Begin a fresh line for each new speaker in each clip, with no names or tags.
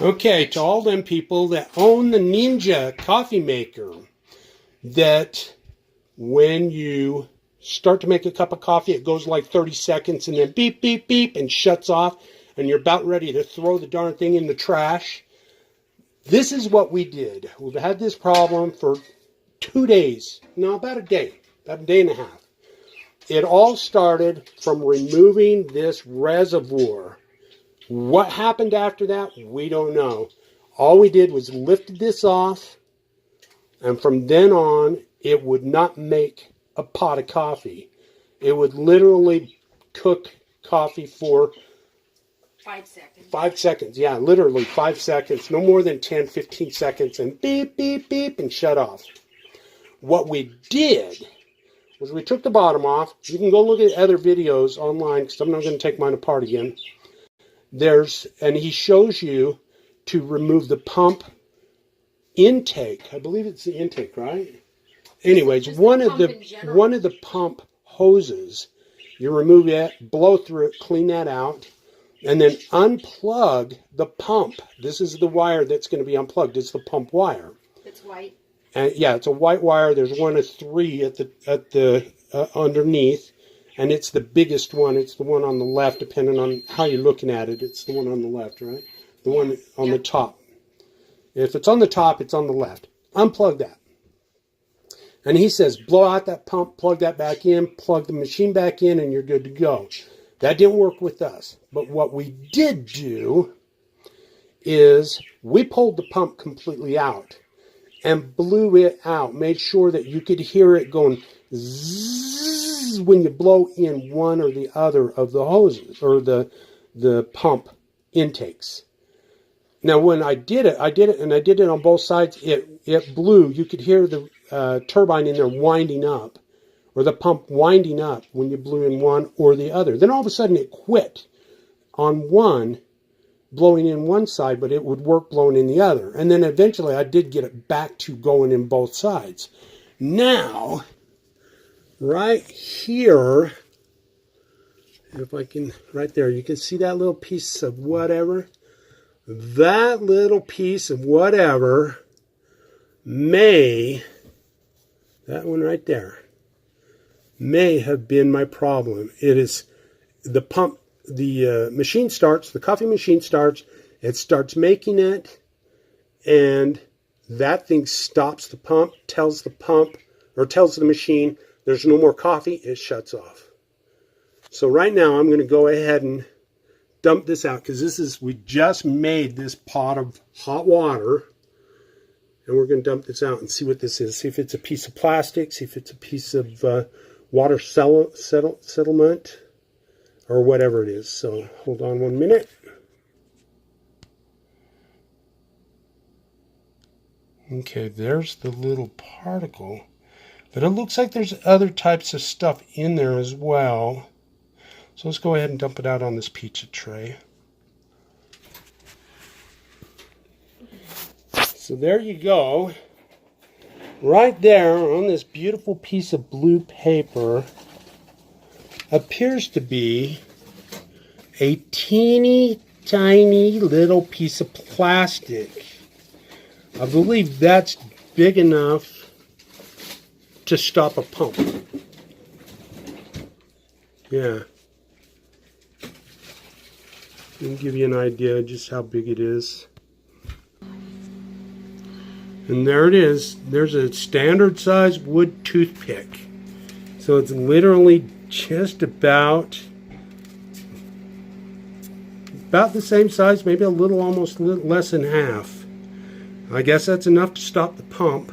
Okay, to all them people that own the Ninja coffee maker, that when you start to make a cup of coffee, it goes like 30 seconds and then beep, beep, beep and shuts off, and you're about ready to throw the darn thing in the trash. This is what we did. We've had this problem for 2 days. No, about a day and a half. It all started from removing this reservoir. What happened after that, we don't know. All we did was lifted this off, and from then on, it would not make a pot of coffee. It would literally cook coffee for
5 seconds.
5 seconds, yeah, literally 5 seconds, no more than 10, 15 seconds, and beep, beep, beep, and shut off. What we did was we took the bottom off. You can go look at other videos online, because I'm not going to take mine apart again. And he shows you to remove the pump intake. I believe it's the intake, right? Anyways, one of the pump hoses. You remove it, blow through it, clean that out, and then unplug the pump. This is the wire that's going to be unplugged. It's the pump wire.
It's white.
And yeah, it's a white wire. There's one of 3 at the underneath. And it's the biggest one. It's the one on the left, depending on how you're looking at it. It's the one on the left, right? The one on the top. If it's on the top, it's on the left. Unplug that. And he says, blow out that pump, plug that back in, plug the machine back in, and you're good to go. That didn't work with us. But what we did do is we pulled the pump completely out and blew it out. Made sure that you could hear it going zzz when you blow in one or the other of the hoses or the pump intakes. Now, when I did it on both sides. It blew. You could hear the turbine in there winding up, or the pump winding up when you blew in one or the other. Then all of a sudden it quit on one, blowing in one side, but it would work blowing in the other. And then eventually I did get it back to going in both sides. Now, right here, if I can, right there, you can see that little piece of whatever. That little piece of whatever that one right there, may have been my problem. It is the pump, the machine starts, the coffee machine starts, it starts making it, and that thing stops the pump, tells the machine, there's no more coffee, it shuts off. So right now I'm going to go ahead and dump this out, because we just made this pot of hot water, and we're going to dump this out and see what this is. See if it's a piece of plastic, see if it's a piece of water settlement, or whatever it is. So hold on 1 minute. Okay, there's the little particle. But it looks like there's other types of stuff in there as well. So let's go ahead and dump it out on this pizza tray. So there you go. Right there on this beautiful piece of blue paper appears to be a teeny tiny little piece of plastic. I believe that's big enough to stop a pump. Yeah. Let me give you an idea just how big it is. And there it is. There's a standard size wood toothpick. So it's literally just about the same size, maybe almost less than half. I guess that's enough to stop the pump.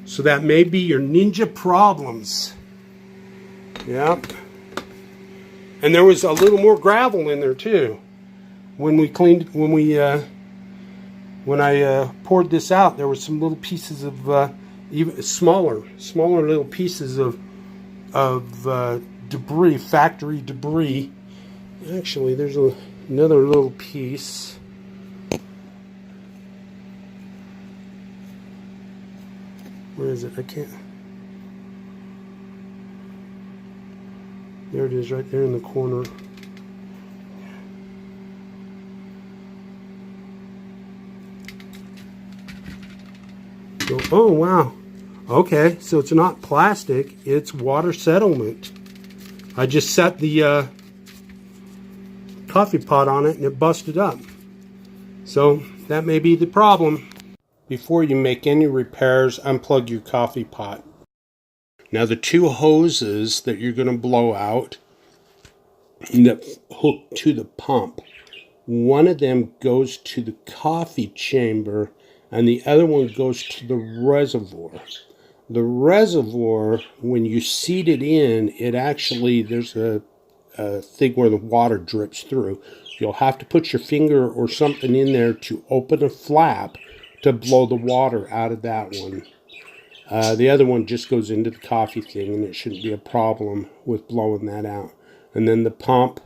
So that may be your Ninja problems. Yep. And there was a little more gravel in there too. When I poured this out, there were some little pieces of even smaller little pieces of debris, factory debris. Actually, there's another little piece. Where is it? I can't. There it is, right there in the corner. So, oh, wow. Okay, so it's not plastic, it's water settlement. I just set the coffee pot on it and it busted up. So that may be the problem. Before you make any repairs, unplug your coffee pot. Now the two hoses that you're going to blow out that hook to the pump, one of them goes to the coffee chamber and the other one goes to the reservoir. The reservoir, when you seat it in, it actually, there's a thing where the water drips through. You'll have to put your finger or something in there to open a flap to blow the water out of that one. The other one just goes into the coffee thing, and it shouldn't be a problem with blowing that out. And then the pump,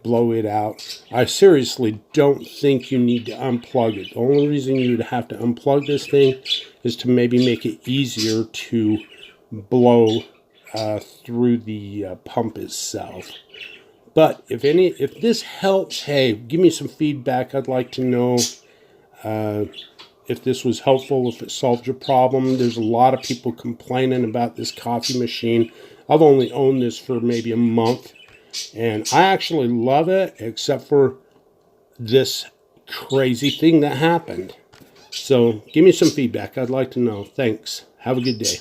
blow it out. I seriously don't think you need to unplug it. The only reason you would have to unplug this thing is to maybe make it easier to blow through the pump itself. But if this helps, hey, give me some feedback. I'd like to know if this was helpful, if it solved your problem. There's a lot of people complaining about this coffee machine. I've only owned this for maybe a month, and I actually love it, except for this crazy thing that happened. So give me some feedback. I'd like to know. Thanks. Have a good day.